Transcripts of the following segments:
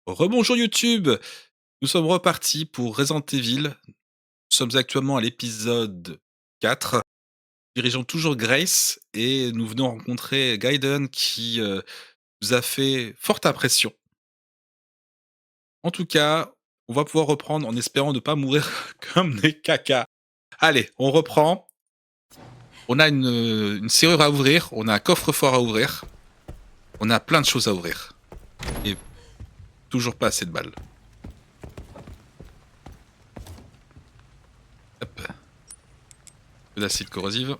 Rebonjour YouTube, nous sommes repartis pour Resident Evil. Nous sommes actuellement à l'épisode 4. Dirigeons toujours Grace et nous venons rencontrer Gaiden qui nous a fait forte impression. En tout cas, on va pouvoir reprendre en espérant ne pas mourir comme des cacas. Allez, on reprend. On a une serrure à ouvrir, on a un coffre-fort à ouvrir, on a plein de choses à ouvrir. Et toujours pas assez de balles. Hop. De l'acide corrosive.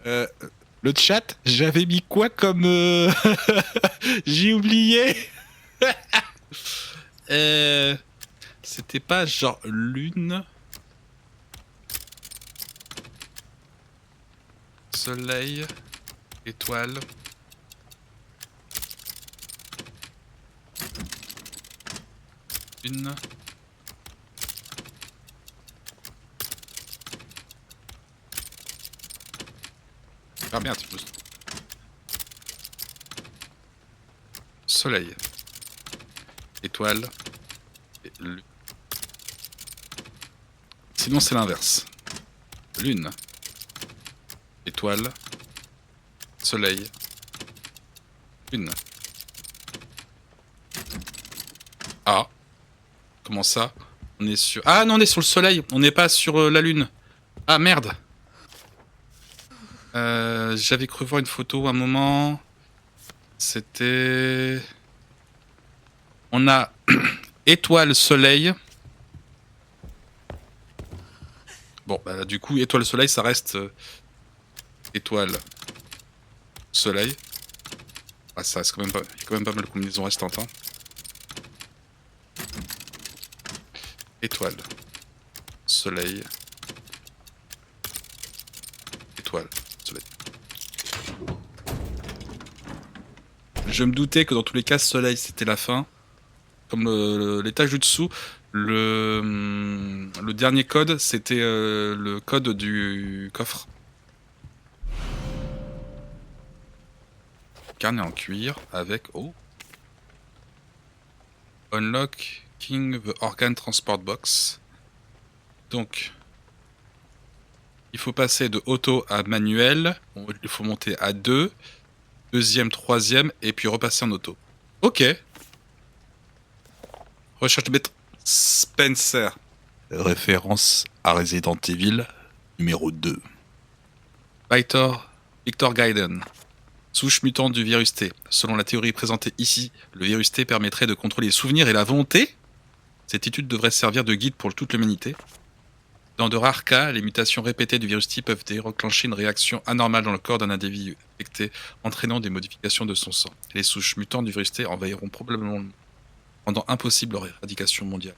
Euh, le chat, j'avais mis quoi comme... J'ai oublié. C'était pas genre lune, soleil, étoile. Une. Ah merde, tu peux... Soleil, étoile, et lune. Sinon c'est l'inverse. Lune, étoile, soleil, lune. Ah, comment ça? On est sur... Ah non, on est sur le soleil, on n'est pas sur la lune. Ah merde. J'avais cru voir une photo à un moment. C'était... On a étoile, soleil. Bon, bah, du coup, étoile, soleil, ça reste étoile, soleil. Ah, ça reste quand même pas... Il y a quand même pas mal de combinaisons restantes. Hein. Étoile, soleil, étoile, soleil. Je me doutais que dans tous les cas, soleil, c'était la fin. Comme l'étage du dessous, le dernier code, c'était le code du coffre. Carnet en cuir avec... Oh. Unlocking the organ transport box. Donc, il faut passer de auto à manuel. Il faut monter à 2, deuxième, troisième, et puis repasser en auto. Ok. Recherche de maître Spencer. Référence à Resident Evil numéro 2. Victor Gaiden. Souche mutante du virus T. Selon la théorie présentée ici, le virus T permettrait de contrôler les souvenirs et la volonté. Cette étude devrait servir de guide pour toute l'humanité. Dans de rares cas, les mutations répétées du virus T peuvent déclencher une réaction anormale dans le corps d'un individu infecté, entraînant des modifications de son sang. Les souches mutantes du virus T envahiront probablement le monde, rendant impossible leur éradication mondiale.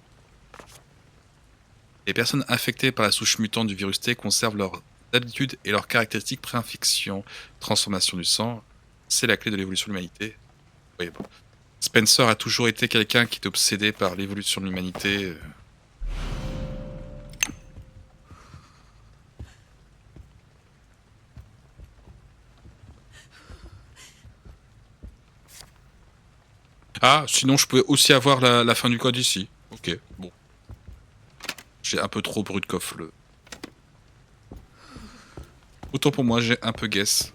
Les personnes infectées par la souche mutante du virus T conservent leurs habitudes et leurs caractéristiques pré-infection, transformation du sang. C'est la clé de l'évolution de l'humanité. Oui, bon. Spencer a toujours été quelqu'un qui est obsédé par l'évolution de l'humanité. Ah, sinon je pouvais aussi avoir la fin du code ici. Ok, bon. J'ai un peu trop brut de coffre. Autant pour moi, j'ai un peu guess.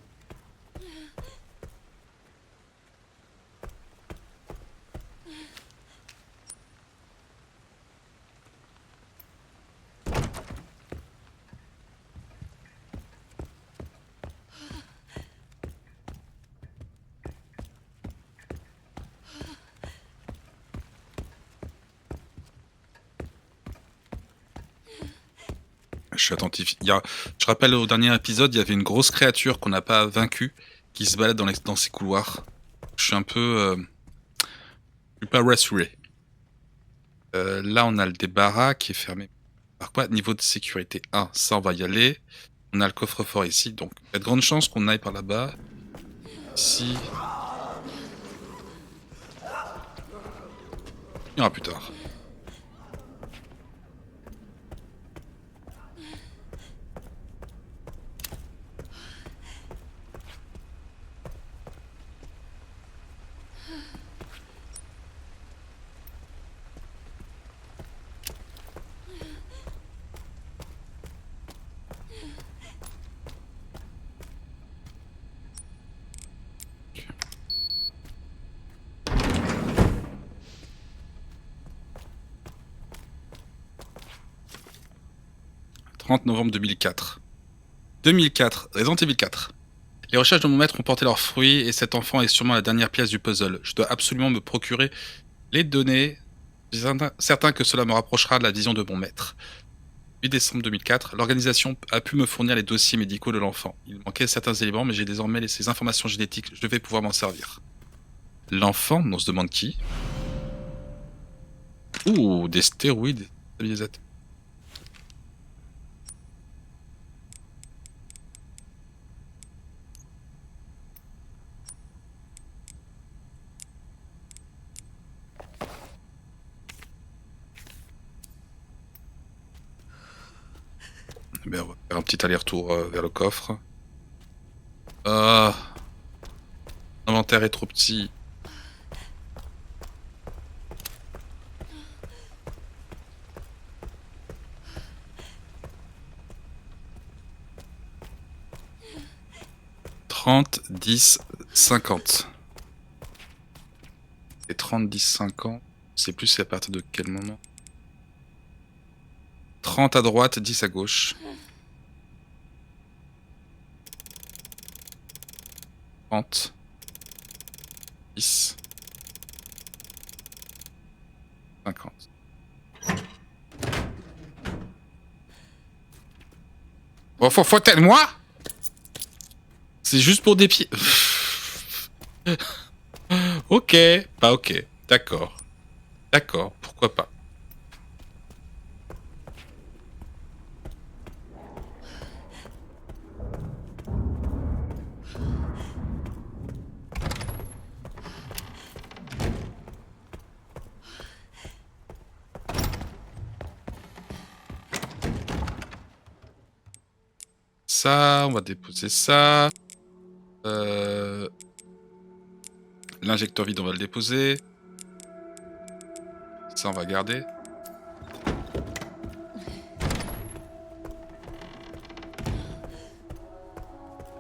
Je suis attentif. Je rappelle au dernier épisode, il y avait une grosse créature qu'on n'a pas vaincue qui se balade dans ces couloirs. Je suis un peu... je suis pas rassuré. Là, on a le débarras qui est fermé. Par quoi? Niveau de sécurité 1, ça on va y aller. On a le coffre-fort ici, donc il y a de grandes chances qu'on aille par là-bas. Ici... Il y aura plus tard. 30 novembre 2004. 2004, Resident Evil 4. Les recherches de mon maître ont porté leurs fruits et cet enfant est sûrement la dernière pièce du puzzle. Je dois absolument me procurer les données. Je suis certain que cela me rapprochera de la vision de mon maître. 8 décembre 2004, l'organisation a pu me fournir les dossiers médicaux de l'enfant. Il manquait certains éléments, mais j'ai désormais ces informations génétiques. Je vais pouvoir m'en servir. L'enfant, on se demande qui. Ouh, des stéroïdes stabilisateurs. Ben, on va faire un petit aller-retour vers le coffre. L'inventaire est trop petit. « 30, 10, 50. » Et 30, 10, 50. Je sais plus c'est à partir de quel moment. 30 à droite, 10 à gauche. 30. 10. 50. Oh, faut-elle moi? C'est juste pour des pieds. Ok, pas ok. D'accord. D'accord, pourquoi pas. Ça, on va déposer ça. L'injecteur vide, on va le déposer. Ça, on va garder.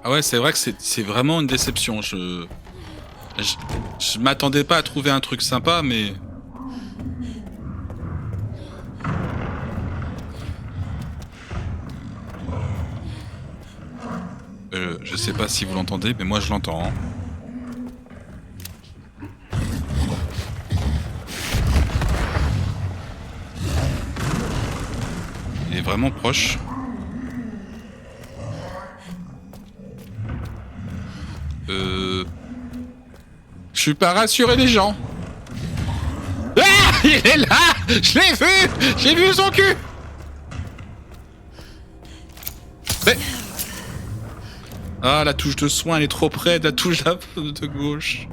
Ah ouais, c'est vrai que c'est vraiment une déception. Je m'attendais pas à trouver un truc sympa, mais... je sais pas si vous l'entendez, mais moi je l'entends. Hein. Il est vraiment proche. Je suis pas rassuré les gens. Ah, il est là. Je l'ai vu. J'ai vu son cul. Mais... Ah, la touche de soin, elle est trop près de la touche de gauche.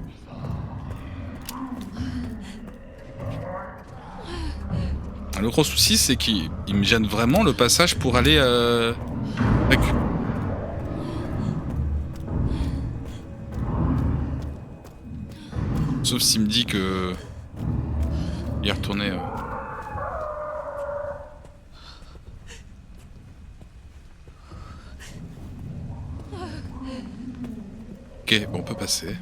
Le gros souci, c'est qu'il me gêne vraiment le passage pour aller... Sauf s'il me dit que... Il est retourné... Ok, bon, on peut passer.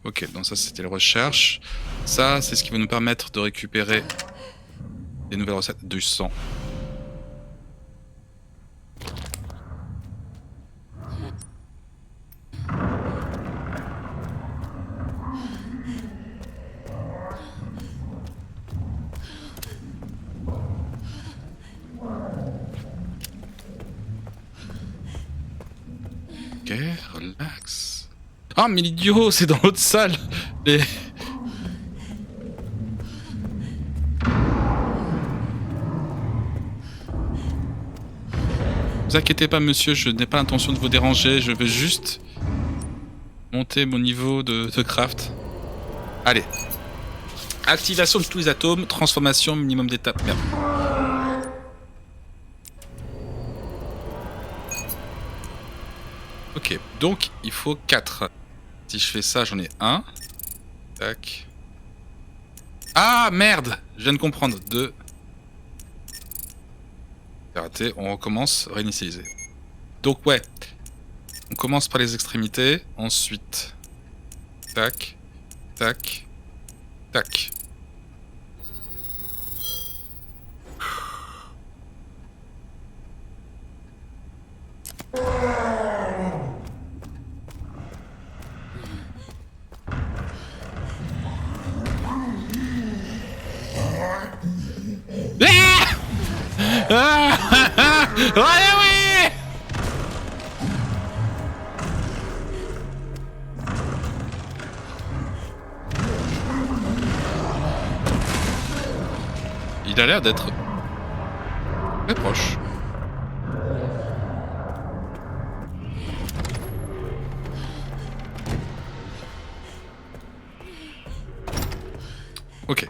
Ok, donc ça c'était les recherches. Ça, c'est ce qui va nous permettre de récupérer des nouvelles recettes du sang. Ok, relax. Ah, mais l'idiot, c'est dans l'autre salle. Les... Ne vous inquiétez pas, monsieur, je n'ai pas l'intention de vous déranger. Je veux juste monter mon niveau de craft. Allez. Activation de tous les atomes, transformation, minimum d'étapes. Merde. Ok, donc il faut 4. Si je fais ça, j'en ai 1. Tac. Ah, merde! Je viens de comprendre. 2. C'est raté, on recommence, réinitialiser. Donc ouais, on commence par les extrémités, ensuite Tac, tac, tac. Allez, oui! Il a l'air d'être très proche. Ok.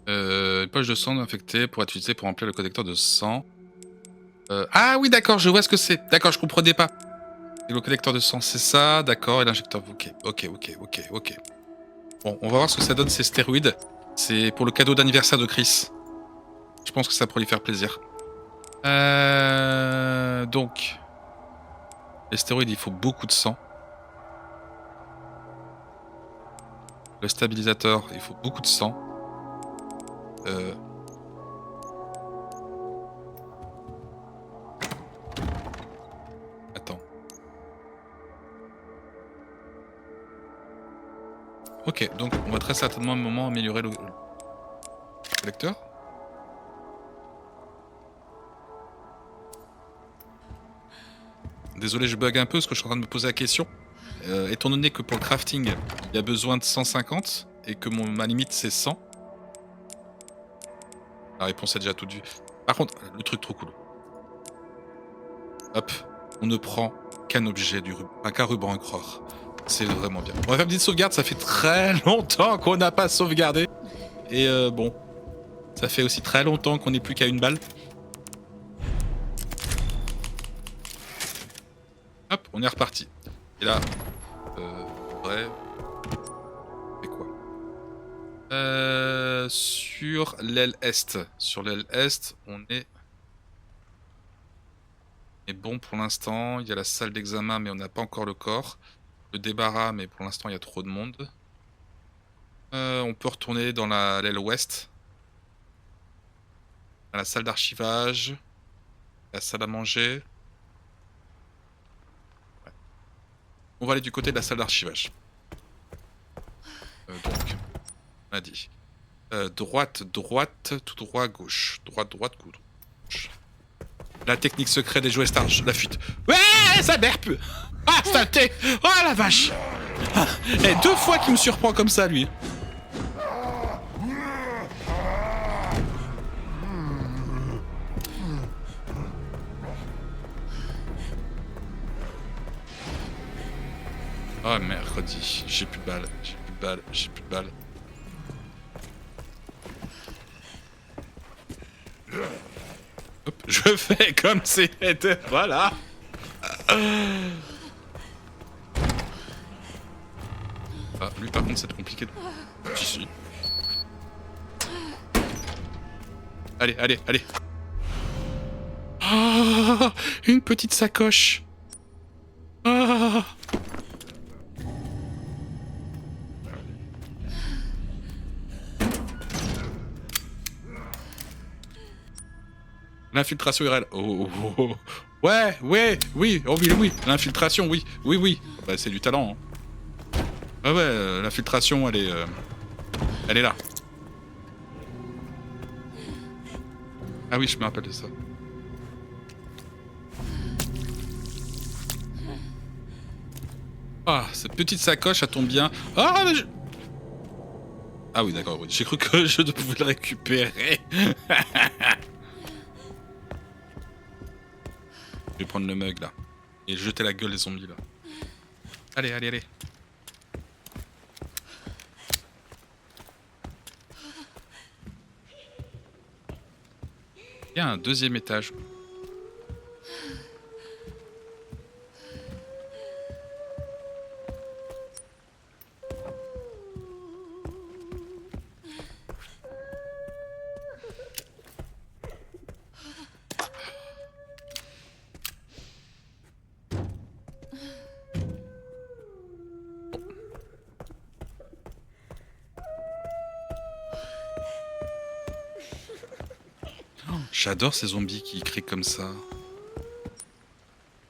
Une poche de sang infectée pour être utilisée pour remplir le connecteur de sang. Ah oui, d'accord, je vois ce que c'est. D'accord, je comprenais pas. Et le connecteur de sang, c'est ça, d'accord, et l'injecteur. Ok. Bon, on va voir ce que ça donne ces stéroïdes. C'est pour le cadeau d'anniversaire de Chris. Je pense que ça pourrait lui faire plaisir. Donc, les stéroïdes, il faut beaucoup de sang. Le stabilisateur, il faut beaucoup de sang. Euh... Attends. Ok, donc on va très certainement à un moment améliorer le collecteur. Désolé, je bug un peu parce que je suis en train de me poser la question. Étant donné que pour le crafting, il y a besoin de 150 et que ma limite c'est 100. La réponse est déjà toute vue. Par contre, le truc trop cool. Hop, on ne prend qu'un objet qu'un ruban croire. C'est vraiment bien. On va faire une petite sauvegarde, ça fait très longtemps qu'on n'a pas sauvegardé. Et bon, ça fait aussi très longtemps qu'on n'est plus qu'à une balle. Hop, on est reparti. Et là, vrai. C'est quoi sur l'aile est. Sur l'aile est, on est bon pour l'instant. Il y a la salle d'examen, mais on n'a pas encore le corps. Le débarras, mais pour l'instant, il y a trop de monde. On peut retourner dans l'aile ouest. Dans la salle d'archivage. La salle à manger. Ouais. On va aller du côté de la salle d'archivage. Donc, on a dit. Droite, tout droit, gauche. Droite, gauche. La technique secrète des jouets Star, la fuite. Ouais, ça berpe. Ah, c'est oh la vache. Et 2 fois qu'il me surprend comme ça, lui. Oh, mercredi. J'ai plus de balles. Hop, je fais comme si c'était... Voilà. Ah, lui par contre c'est compliqué. Si. Allez. Ah, une petite sacoche. Ah. L'infiltration URL. Oh. Ouais, oui. Oh oui. L'infiltration, oui. Bah, c'est du talent. Hein. Ouais, l'infiltration, elle est là. Ah oui, je me rappelle de ça. Ah, cette petite sacoche, ça tombe bien. Ah, mais ah oui, d'accord, oui. J'ai cru que je pouvais le récupérer. Je vais prendre le mug, là. Et jeter la gueule des zombies, là. Allez. Il y a un 2e étage. J'adore ces zombies qui crient comme ça.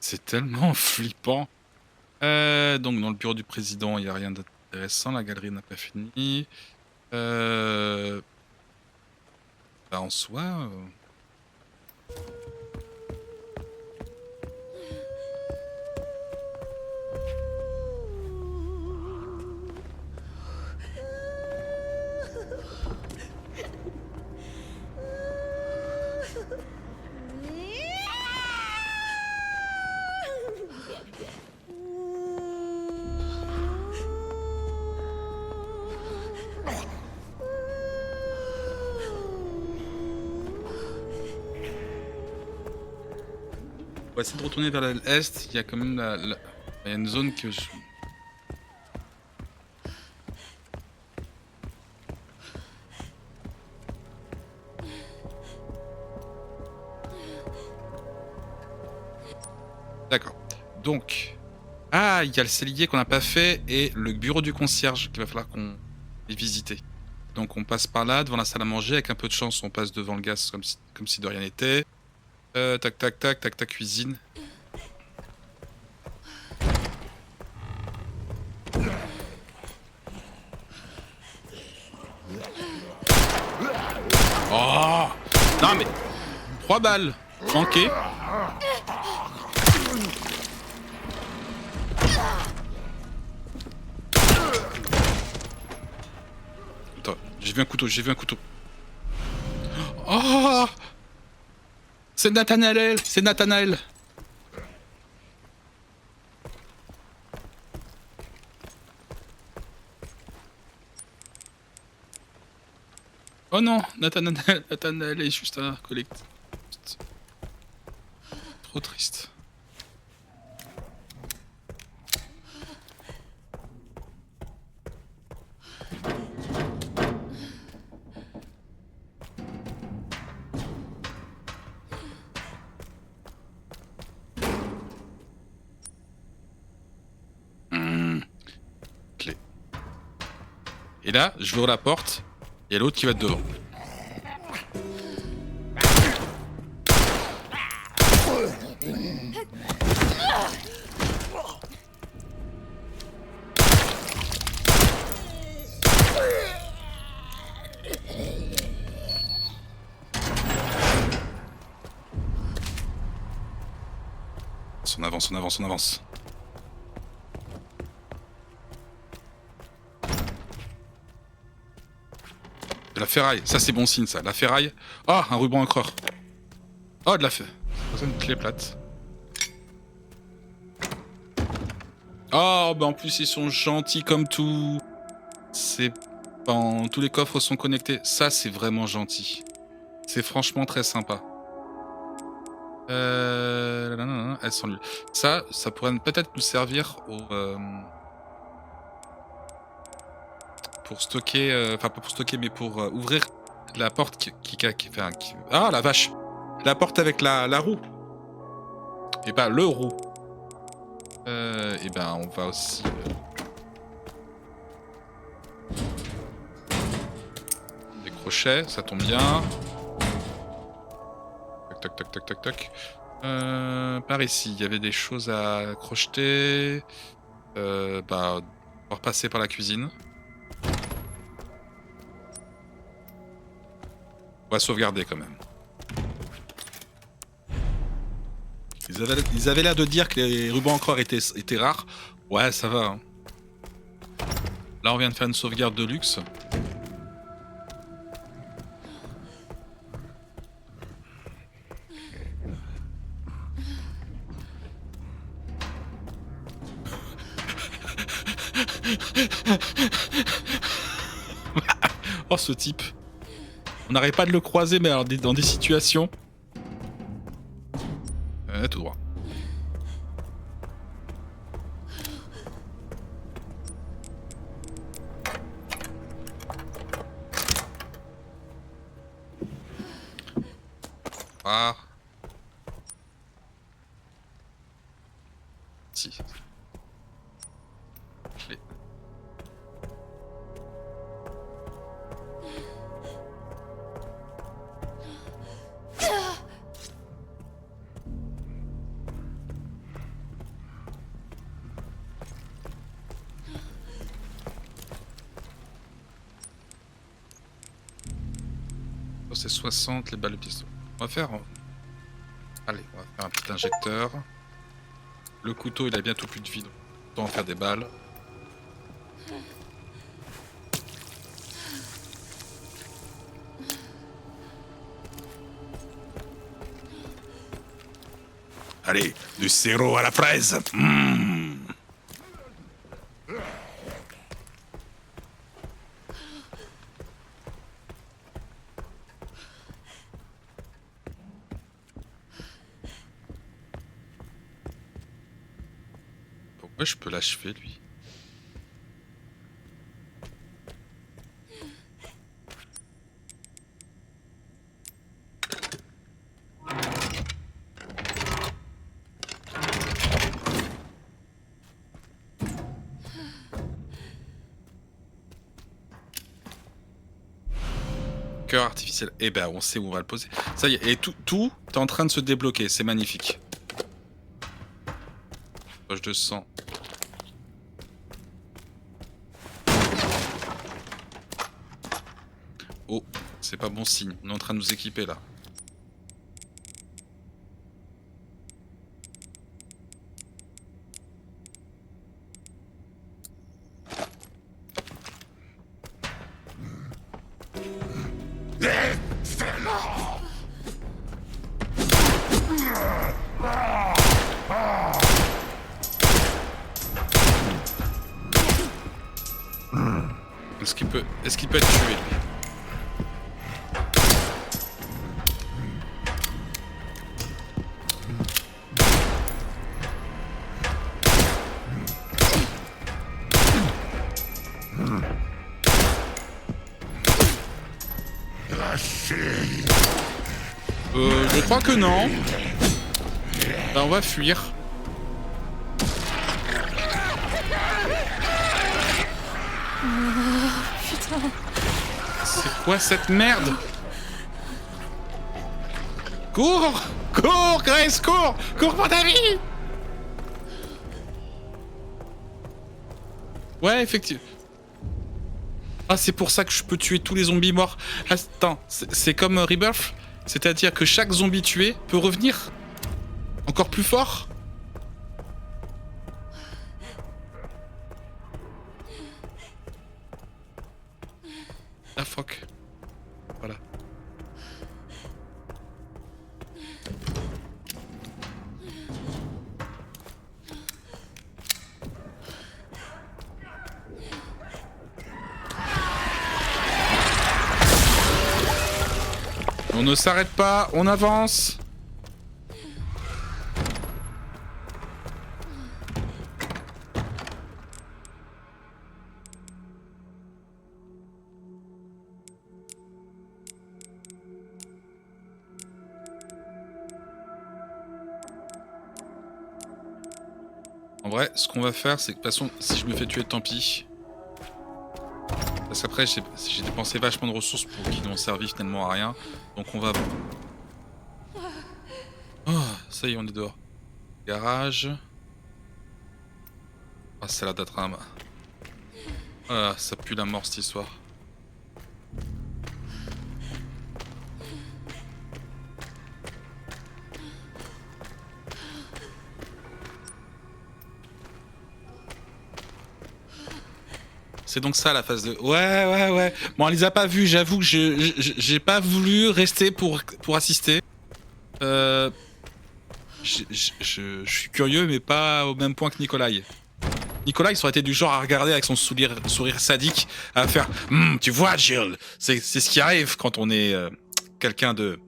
C'est tellement flippant. Donc dans le bureau du président, il n'y a rien d'intéressant. La galerie n'a pas fini. Bah en soi... On va essayer de retourner vers l'est. Il y a quand même il y a une zone que je... D'accord. Donc... Ah, il y a le cellier qu'on n'a pas fait et le bureau du concierge qu'il va falloir qu'on ait visité. Donc on passe par là, devant la salle à manger. Avec un peu de chance, on passe devant le gaz comme si de rien n'était. Tac, tac, tac, tac, tac, cuisine. Oh non mais 3 balles manquées. Attends, j'ai vu un couteau, j'ai vu un couteau. Oh, c'est Nathanaël, c'est Nathanaël. Oh non, Nathanaël est juste un collecte. Trop triste. Clé. Et là, je ouvre la porte, il y a l'autre qui va être devant. On avance, on avance, on avance. De la ferraille, ça c'est bon signe ça. La ferraille. Oh, un ruban encreur. Oh, de la ferraille. C'est une clé plate. Oh, bah en plus ils sont gentils comme tout. C'est... Tous les coffres sont connectés. Ça c'est vraiment gentil. C'est franchement très sympa. Elles sont nulles. Ça pourrait peut-être nous servir pour stocker, enfin pas pour stocker, mais pour ouvrir la porte qui... Ah la vache! La porte avec la roue. Et bah le roue. Et ben on va aussi... Des crochets, ça tombe bien. Tac tac tac tac tac. Par ici, il y avait des choses à crocheter. Bah, on va repasser par la cuisine. On va sauvegarder quand même. Ils avaient l'air de dire que les rubans encreurs étaient rares. Ouais, ça va. Hein. Là, on vient de faire une sauvegarde de luxe. Oh, ce type. On n'arrête pas de le croiser, mais alors dans des situations... tout droit. Ah. Si. Clé. c'est 60 les balles de pistolet. On va faire... Allez, on va faire un petit injecteur. Le couteau, il a bientôt plus de vie, donc autant en faire des balles. Allez, du sirop à la fraise. Pourquoi je peux l'achever, lui? Cœur artificiel. Eh ben, on sait où on va le poser. Ça y est, et tout est en train de se débloquer. C'est magnifique. Poche de sang. Oh, c'est pas bon signe. On est en train de nous équiper là. Est-ce qu'il peut être tué, lui? Je crois que non. Ben, on va fuir. Putain. C'est quoi cette merde? Cours! Cours, Grace, cours! Cours pour ta vie! Ouais, effectivement. Ah, c'est pour ça que je peux tuer tous les zombies morts. Attends, c'est comme Rebirth? C'est-à-dire que chaque zombie tué peut revenir? Encore plus fort? Ah, fuck. Voilà. On ne s'arrête pas, on avance. En vrai, ce qu'on va faire, c'est que de toute façon, si je me fais tuer, tant pis. Parce qu'après, j'ai dépensé vachement de ressources pour qui n'ont servi finalement à rien. Donc on va... Oh, ça y est, on est dehors. Garage. Ah, c'est la datrame. Ah, ça pue la mort cette histoire. C'est donc ça la phase de... Ouais. Bon, on les a pas vus, j'avoue que j'ai pas voulu rester pour assister. Je suis curieux, mais pas au même point que Nikolai. Nikolai, ça aurait été du genre à regarder avec son sourire sadique, à faire tu vois, Jill, c'est ce qui arrive quand on est quelqu'un de...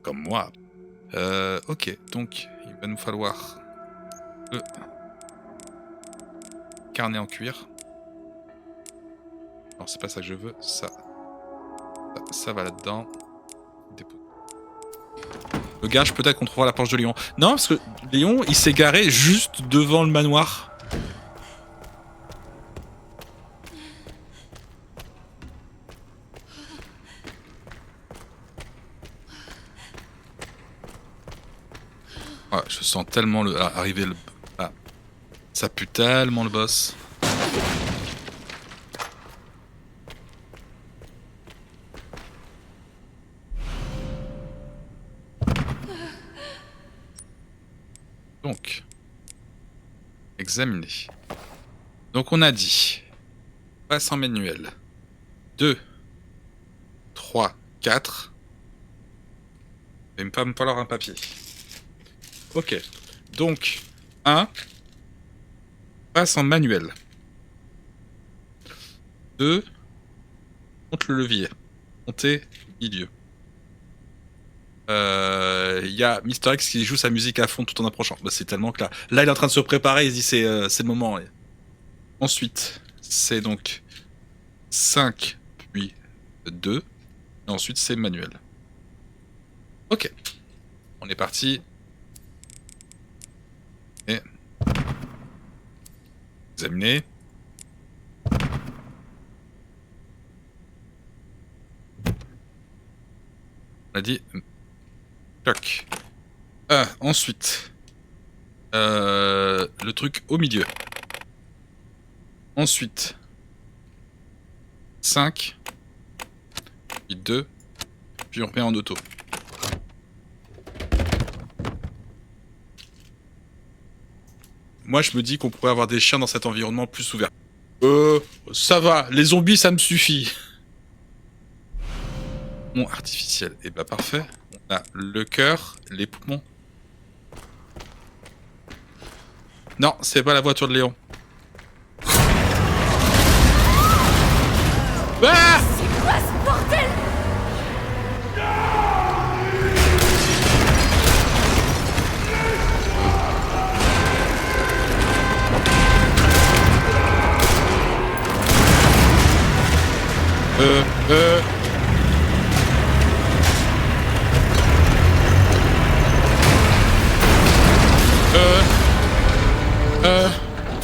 comme moi. Ok, donc il va nous falloir... carnet en cuir. Non, c'est pas ça que je veux. Ça va là-dedans. Le gage, peut-être qu'on trouvera la planche de Léon. Non, parce que Léon, il s'est garé juste devant le manoir. Ouais, je sens tellement arriver le... Ah. Ça pue tellement le boss. Donc, examiner. Donc on a dit, passe en manuel. 2, 3, 4. Il va me falloir un papier. Ok. Donc, 1, passe en manuel. 2, monte le levier. Monter milieu. Il y a Mister X qui joue sa musique à fond tout en approchant. Bah, c'est tellement clair. Là, il est en train de se préparer, il se dit c'est le moment. Ouais. Ensuite, c'est donc 5, puis 2. Et ensuite, c'est manuel. Ok. On est parti. Et... examiner. On a dit... Cloc. Ensuite, le truc au milieu. Ensuite, 5, puis 2, puis on remet en auto. Moi, je me dis qu'on pourrait avoir des chiens dans cet environnement plus ouvert. Ça va, les zombies, ça me suffit. Bon, artificiel, et bah parfait. On a le cœur, les poumons. Non, c'est pas la voiture de Léon. Ah! C'est quoi ce bordel?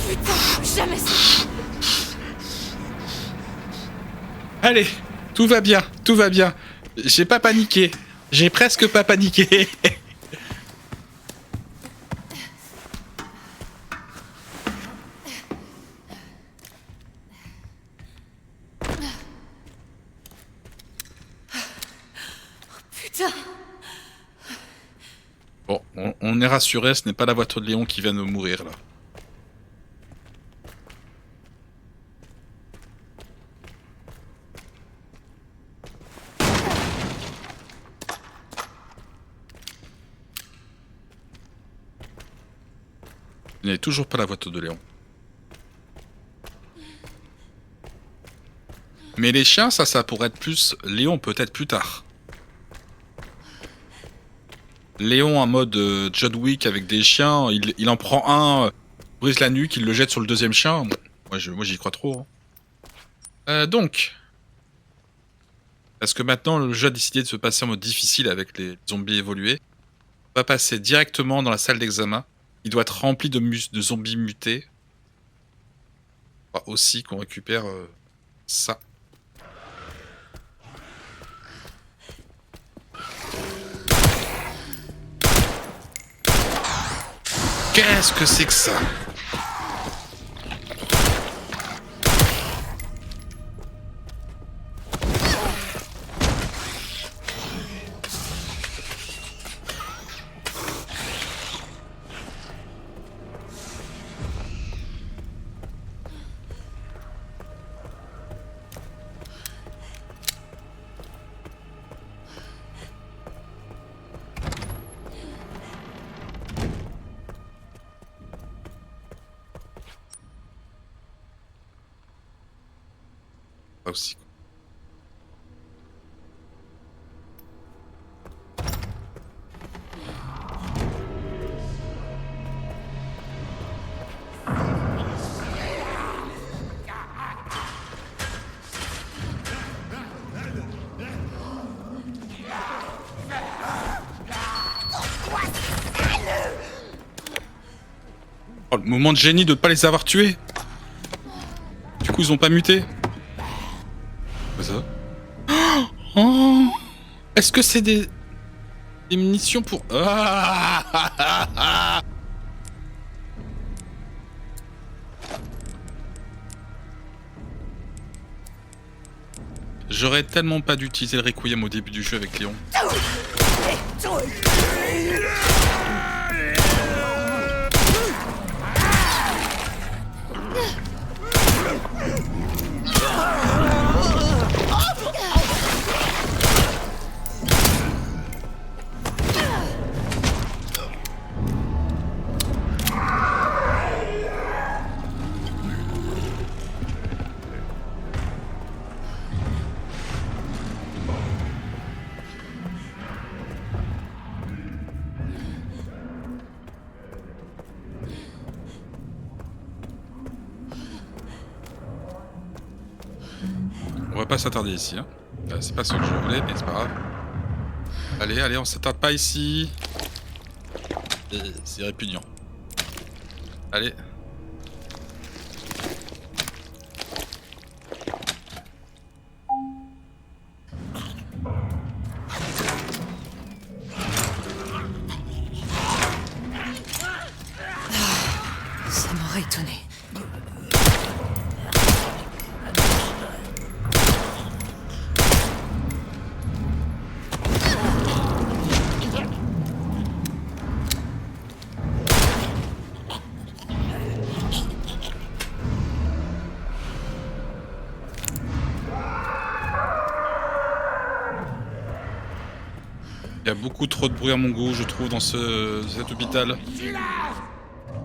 Putain, jamais ça. Allez, tout va bien, tout va bien. J'ai pas paniqué. J'ai presque pas paniqué. Putain. Bon, on est rassuré, ce n'est pas la voiture de Léon qui vient de mourir là. Il n'est toujours pas la voiture de Léon. Mais les chiens, ça pourrait être plus... Léon peut-être plus tard. Léon en mode John Wick avec des chiens, il en prend un, brise la nuque, il le jette sur le deuxième chien. Bon, moi j'y crois trop. Hein. Donc... Parce que maintenant le jeu a décidé de se passer en mode difficile avec les zombies évolués. On va passer directement dans la salle d'examen. Il doit être rempli de zombies mutés. Aussi qu'on récupère ça. Qu'est-ce que c'est que ça? Aussi. Oh, le moment de génie de ne pas les avoir tués. Du coup, ils ont pas muté. Ça. Oh, est-ce que c'est des munitions pour... Ah. J'aurais tellement pas dû utiliser le Requiem au début du jeu avec Léon. pas s'attarder ici. Hein. C'est pas ce que je voulais, mais c'est pas grave. Allez, allez, on s'attarde pas ici. C'est répugnant. Allez. Ça m'aurait étonné. Il y a beaucoup trop de bruit à mon goût, je trouve, dans cet hôpital.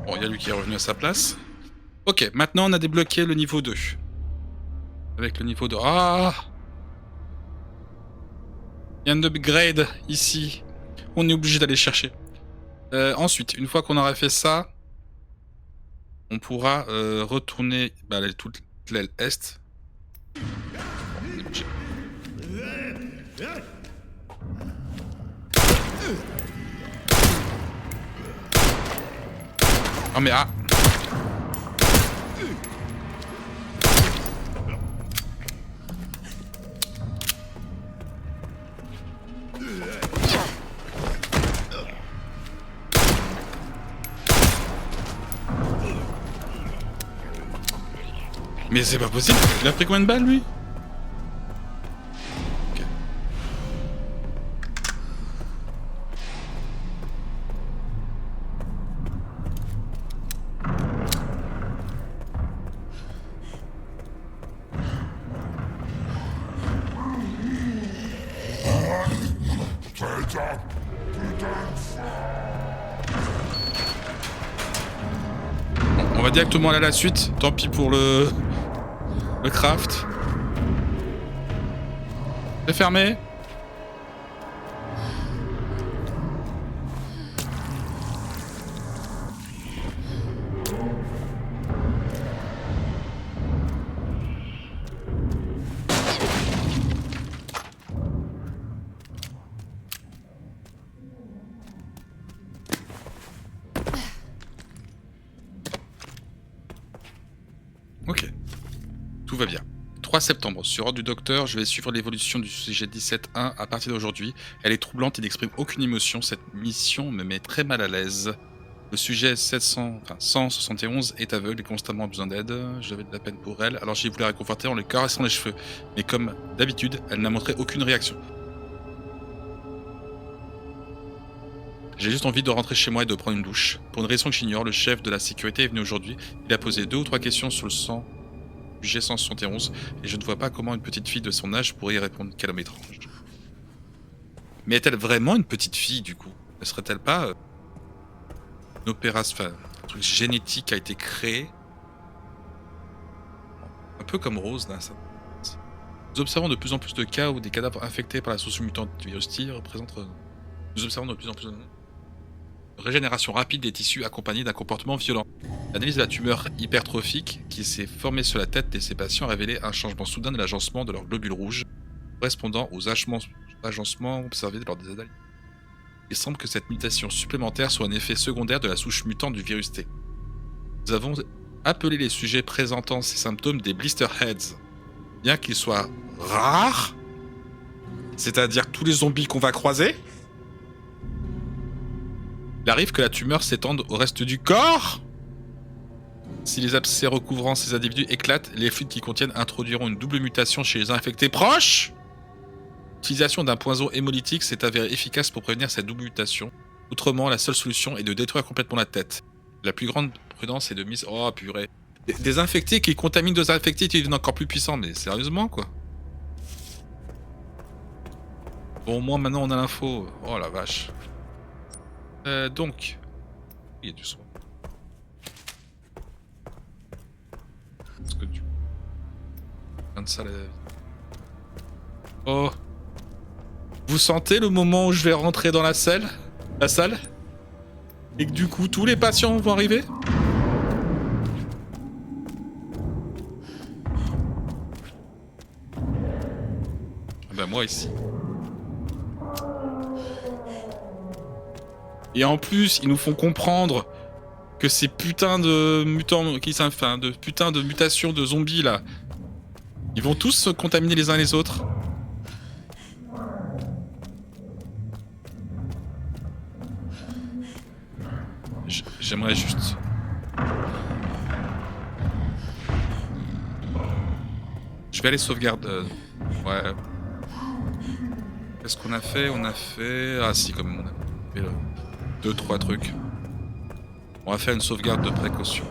Bon, il y a lui qui est revenu à sa place. Ok, maintenant on a débloqué le niveau 2. Avec le niveau 2. Ah! Il y a un upgrade ici. On est obligé d'aller chercher. Ensuite, une fois qu'on aura fait ça, on pourra retourner toute l'aile est. Oh mais ah! Mais c'est pas possible! Il a pris combien de balles lui? Ok. On va directement aller à la suite, tant pis pour le craft. C'est fermé. Ok. Tout va bien. 3 septembre. Sur ordre du docteur, je vais suivre l'évolution du sujet 17-1 à partir d'aujourd'hui. Elle est troublante et n'exprime aucune émotion. Cette mission me met très mal à l'aise. Le sujet 171 est aveugle et constamment besoin d'aide. J'avais de la peine pour elle, alors j'ai voulu la réconforter en lui caressant les cheveux. Mais comme d'habitude, elle n'a montré aucune réaction. J'ai juste envie de rentrer chez moi et de prendre une douche. Pour une raison que j'ignore, le chef de la sécurité est venu aujourd'hui. Il a posé 2 ou 3 questions sur le sang du G171 et je ne vois pas comment une petite fille de son âge pourrait y répondre. Quel homme étrange. Mais est-elle vraiment une petite fille du coup? Ne serait-elle pas une opération, un truc génétique a été créé? Un peu comme Rose là, ça. Nous observons de plus en plus de cas où des cadavres infectés par la source mutante du virus T représentent. Nous observons de plus en plus de régénération rapide des tissus accompagnée d'un comportement violent. L'analyse de la tumeur hypertrophique qui s'est formée sur la tête de ces patients a révélé un changement soudain de l'agencement de leurs globules rouges, correspondant aux agencements observés lors des analyses. Il semble que cette mutation supplémentaire soit un effet secondaire de la souche mutante du virus T. Nous avons appelé les sujets présentant ces symptômes des blister heads. Bien qu'ils soient rares, c'est-à-dire tous les zombies qu'on va croiser, il arrive que la tumeur s'étende au reste du corps. Si les abcès recouvrant ces individus éclatent, les fluides qui contiennent introduiront une double mutation chez les infectés proches. L'utilisation d'un poison hémolytique s'est avérée efficace pour prévenir cette double mutation. Autrement, la seule solution est de détruire complètement la tête. La plus grande prudence est de mise... Oh purée. Des infectés qui contaminent d'autres infectés qui deviennent encore plus puissants, mais sérieusement quoi. Bon, au moins maintenant on a l'info. Oh la vache. Donc, il y a du soin. Est-ce que tu... Plein de ça la... Oh. Vous sentez le moment où je vais rentrer dans la salle? Et que du coup tous les patients vont arriver? moi ici. Et en plus, ils nous font comprendre que ces putains de mutants, enfin, de putains de mutations de zombies là, ils vont tous se contaminer les uns les autres. J'aimerais juste... Je vais aller sauvegarder... Ouais. Qu'est-ce qu'on a fait? On a fait... Ah si, quand même, on a fait 2-3 trucs. On va faire une sauvegarde de précaution.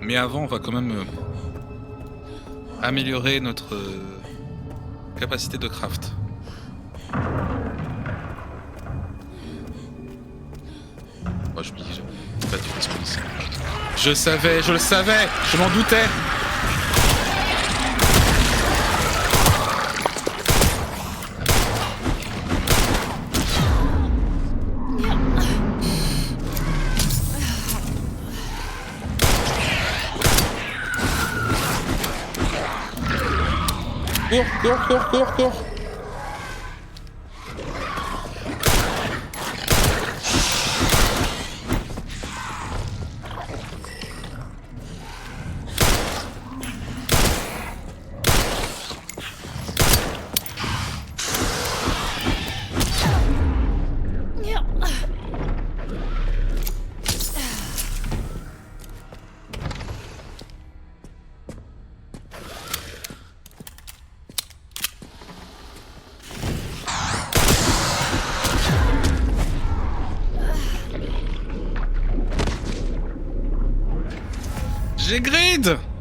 Mais avant, on va quand même améliorer notre capacité de craft. Oh, je me dis, j'ai pas tué ce policier. Je savais, je le savais, je m'en doutais. Cours, cours, cours, cours, cours.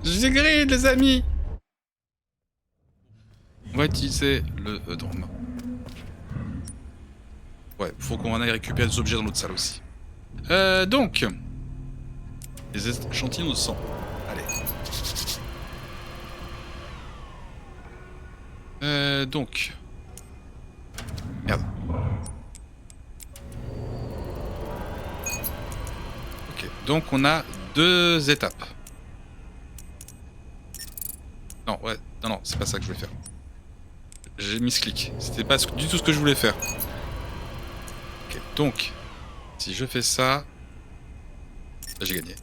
J'ai grid les amis. On va utiliser le drone. Ouais, faut qu'on aille récupérer des objets dans l'autre salle aussi. Donc... Les échantillons de sang. Allez. Donc... Merde. Ok, donc on a 2 étapes. Non, ouais, non, c'est pas ça que je voulais faire. J'ai mis ce clic. C'était pas du tout ce que je voulais faire. Ok, donc, si je fais ça, là j'ai gagné.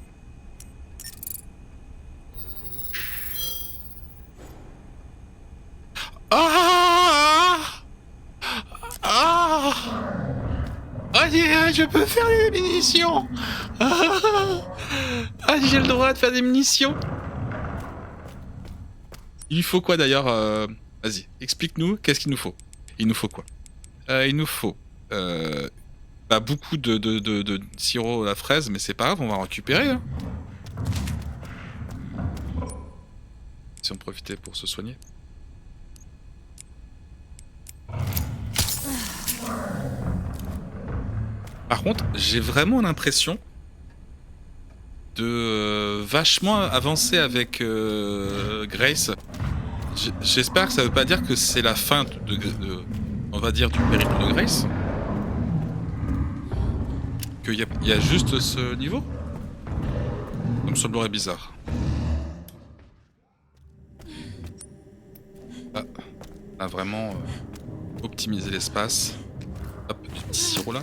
Ah ah ah, je peux faire des munitions. Ah, j'ai le droit de faire des munitions. Il lui faut quoi d'ailleurs Vas-y, explique-nous, qu'est-ce qu'il nous faut? Il nous faut quoi? Il nous faut beaucoup de sirop à la fraise, mais c'est pas grave, on va en récupérer. Hein. Si on profitait pour se soigner. Par contre, j'ai vraiment l'impression de vachement avancer avec Grace. J'espère que ça veut pas dire que c'est la fin on va dire, du périple de Grace. Qu'il y a juste ce niveau. Ça me semblerait bizarre. Ah, on a vraiment optimisé l'espace. Hop, du petit sirop là.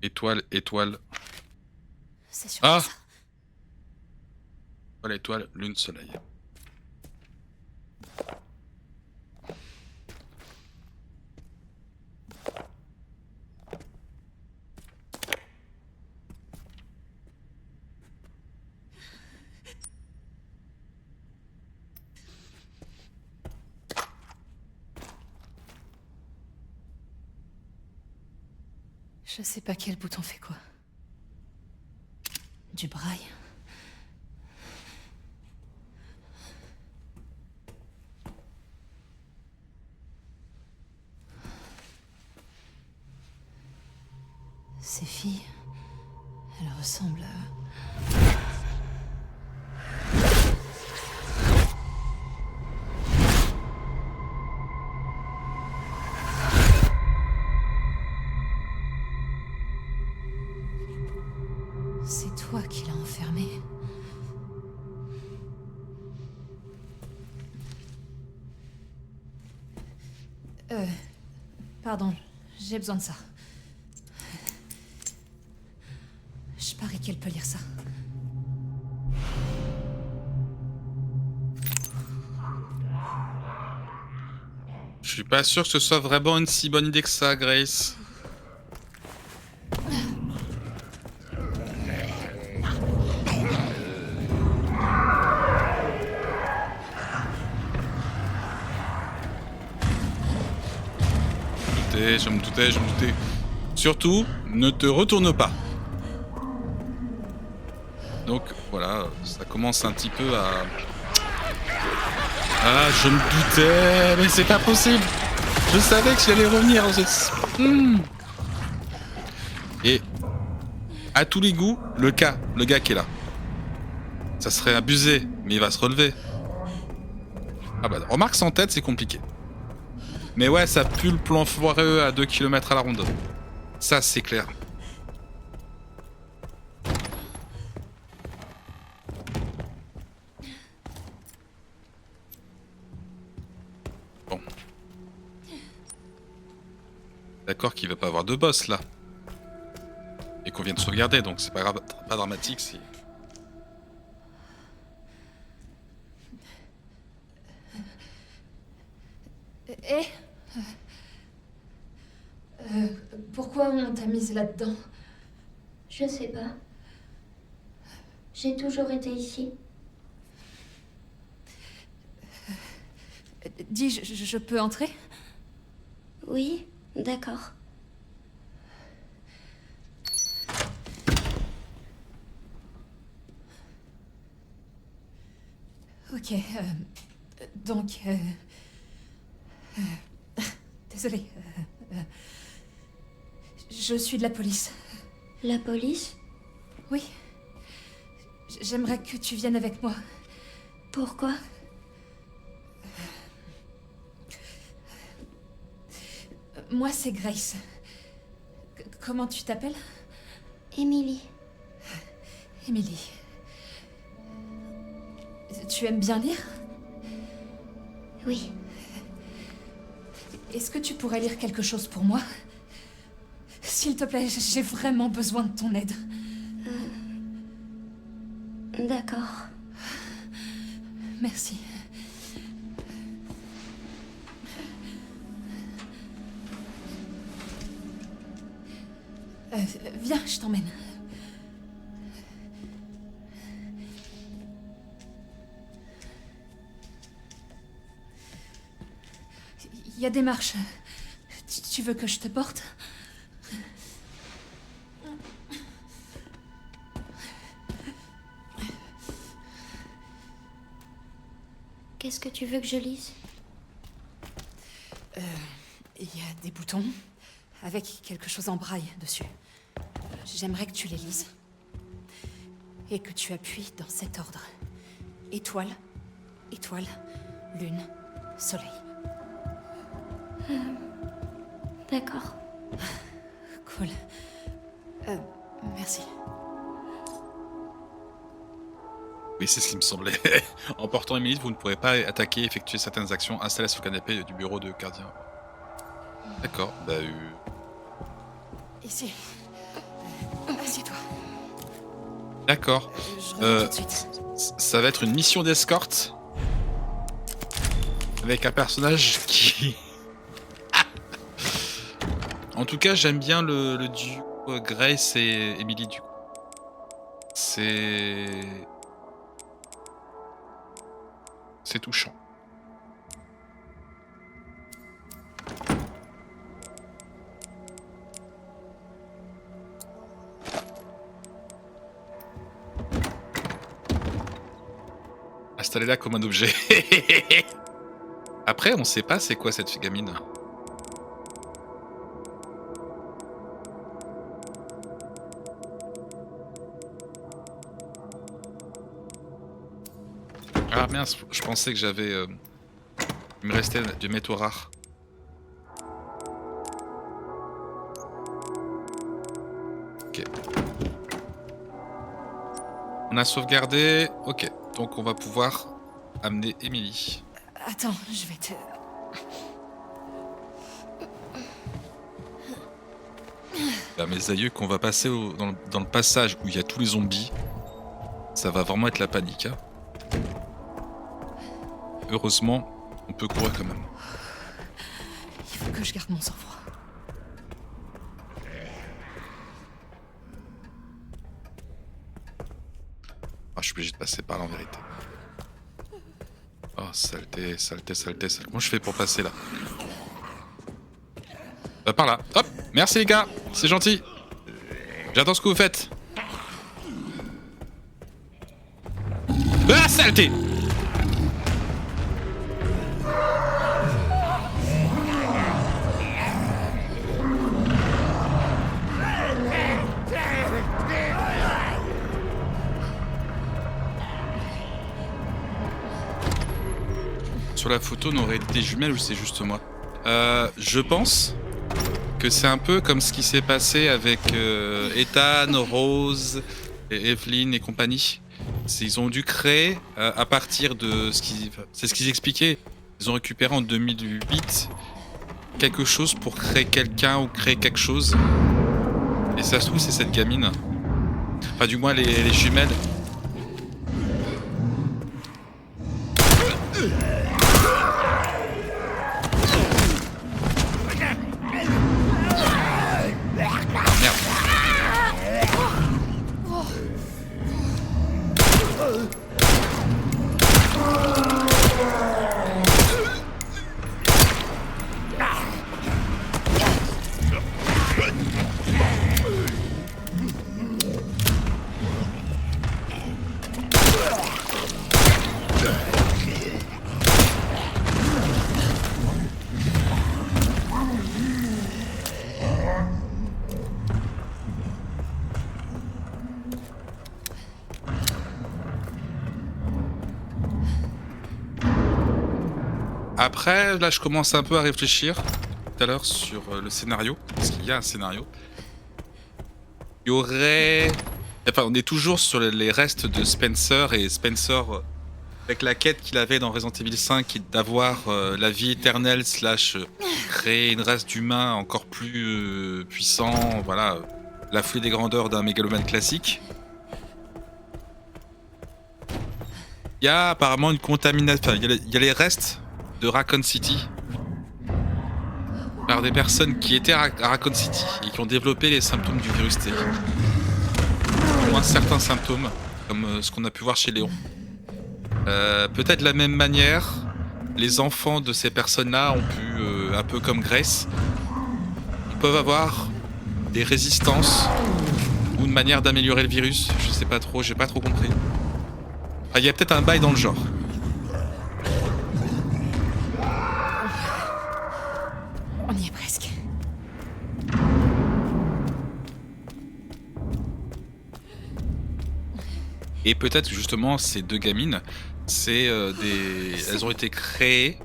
Étoile, étoile. C'est sûr. Ah! Étoile, étoile, lune, soleil. Je sais pas quel bouton fait quoi. Du braille. fille. Elle ressemble à... C'est toi qui l'as enfermée. Pardon, j'ai besoin de ça. Je parie qu'elle peut lire ça. Je suis pas sûr que ce soit vraiment une si bonne idée que ça, Grace. Je me doutais. Surtout, ne te retourne pas. Donc voilà, ça commence un petit peu à... Ah, je me doutais, mais c'est pas possible. Je savais que j'allais revenir. Et à tous les goûts, le gars qui est là. Ça serait abusé, mais il va se relever. Ah bah, remarque sans tête, c'est compliqué. Mais ouais, ça pue le plan foireux à 2 km à la ronde. Ça, c'est clair. Bon. D'accord qu'il va pas avoir de boss, là. Et qu'on vient de sauvegarder, donc c'est pas grave, pas dramatique si... Eh pourquoi on t'a mise là-dedans? Je sais pas. J'ai toujours été ici. Dis, je peux entrer? Oui, d'accord. Ok, donc... désolée. Je suis de la police. La police? Oui. J'aimerais que tu viennes avec moi. Pourquoi? Moi, c'est Grace. Comment tu t'appelles? Emily. Emily. Tu aimes bien lire? Oui. Est-ce que tu pourrais lire quelque chose pour moi? S'il te plaît, j'ai vraiment besoin de ton aide. D'accord. Merci. Viens, je t'emmène. Il y a des marches. Tu veux que je te porte? Qu'est-ce que tu veux que je lise? Il y a des boutons avec quelque chose en braille dessus. J'aimerais que tu les lises. Et que tu appuies dans cet ordre. Étoile, étoile, lune, soleil. D'accord. Cool. Merci. Oui, c'est ce qui me semblait. En portant Emily, vous ne pourrez pas attaquer et effectuer certaines actions installées sur le canapé du bureau de gardien. D'accord, bah... Ici. Assieds-toi. D'accord. Je reviens tout de suite. Ça va être une mission d'escorte. Avec un personnage qui... En tout cas, j'aime bien le duo Grace et Emily, du coup. C'est touchant. Installez-la comme un objet. Après, on sait pas c'est quoi cette gamine. Ah mince, je pensais que j'avais... il me restait du métaux rare. Ok. On a sauvegardé. Ok, donc on va pouvoir amener Emily. Attends, je vais te... Bah, mes aïeux, qu'on va passer dans le passage où il y a tous les zombies, ça va vraiment être la panique. Hein. Heureusement, on peut courir quand même. Il faut que je garde mon sang-froid. Ah, je suis obligé de passer par là en vérité. Oh, saleté, saleté, saleté, saleté. Comment je fais pour passer là? Par là. Hop. Merci les gars. C'est gentil. J'adore ce que vous faites. Ah, saleté! Sur la photo, on aurait des jumelles ou c'est juste moi? Je pense que c'est un peu comme ce qui s'est passé avec Ethan, Rose, et Evelyn et compagnie. Ils ont dû créer à partir de ce qui... C'est ce qu'ils expliquaient. Ils ont récupéré en 2008 quelque chose pour créer quelqu'un ou créer quelque chose. Et ça se trouve, c'est cette gamine. Enfin, du moins, les jumelles. Après, là, je commence un peu à réfléchir tout à l'heure sur le scénario, parce qu'il y a un scénario. Il y aurait... Enfin, on est toujours sur les restes de Spencer, et Spencer, avec la quête qu'il avait dans Resident Evil 5, qui est d'avoir la vie éternelle / créer une race d'humains encore plus puissants, voilà, la folie des grandeurs d'un mégalomane classique. Il y a apparemment une contamination, enfin, il y a les restes de Raccoon City par des personnes qui étaient à Raccoon City et qui ont développé les symptômes du virus T. Au moins certains symptômes, comme ce qu'on a pu voir chez Léon. Peut-être de la même manière, les enfants de ces personnes-là ont pu, un peu comme Grace, ils peuvent avoir des résistances ou une manière d'améliorer le virus. Je sais pas trop, j'ai pas trop compris. Il y a peut-être un bail dans le genre. On y est presque. Et peut-être justement ces deux gamines, c'est elles ont été créées,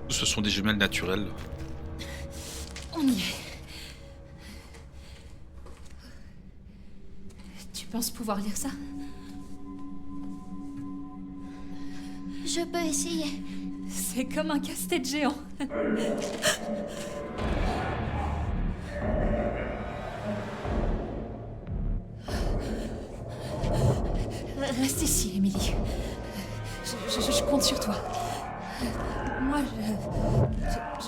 ce sont des jumelles naturelles. On y est. Tu penses pouvoir lire ça? Je peux essayer. C'est comme un casse-tête géant. Reste ici, Emily. Je compte sur toi. Moi,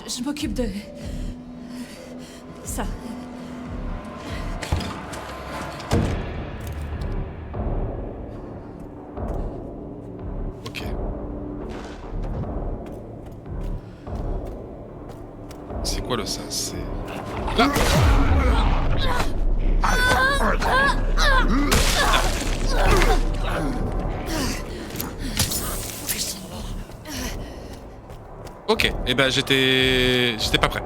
je m'occupe de... ça. Ok. C'est quoi le ça? C'est... Là! Ok, et ben j'étais pas prêt.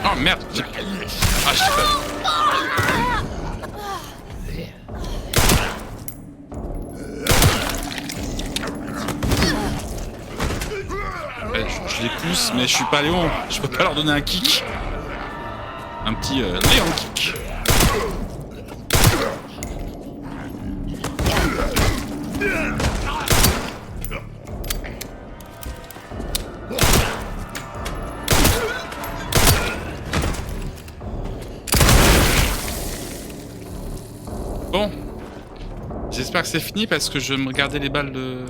Oh merde. Ah, je t'ai pas vu. Ouais, je les pousse, mais je suis pas Léon. Je peux pas leur donner un kick. Un petit Léon kick. Bon. J'espère que c'est fini parce que je vais me regarder les balles de...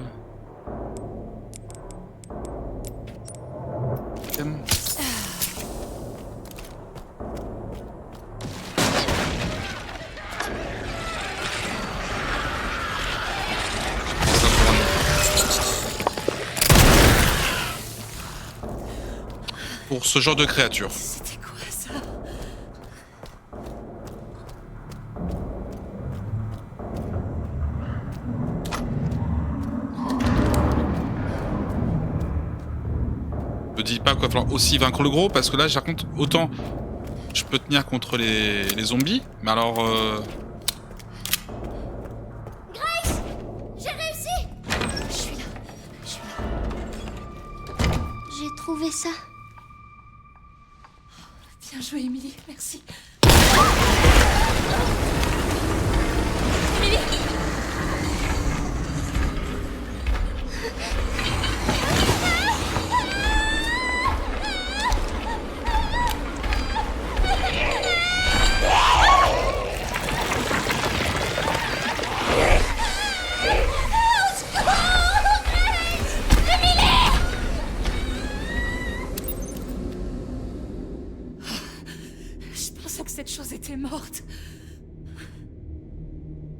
Pour ce genre de créature. C'était quoi ça? Me dis pas qu'il va falloir aussi vaincre le gros, parce que là, par contre, autant je peux tenir contre les zombies, mais alors... Grace, j'ai réussi. Je suis là. Je suis là. J'ai trouvé ça. Bien joué, Emily. Merci. Je pensais que cette chose était morte.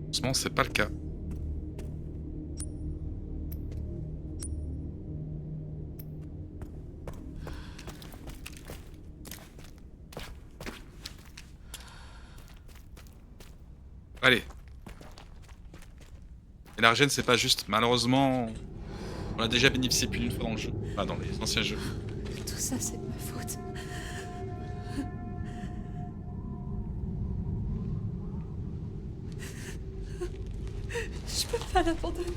Heureusement, c'est pas le cas. Allez. Et la régène, c'est pas juste. Malheureusement, on a déjà bénéficié plus d'une fois dans le jeu. Enfin, dans les anciens jeux. Tout ça, c'est de ma faute. Je peux pas l'abandonner.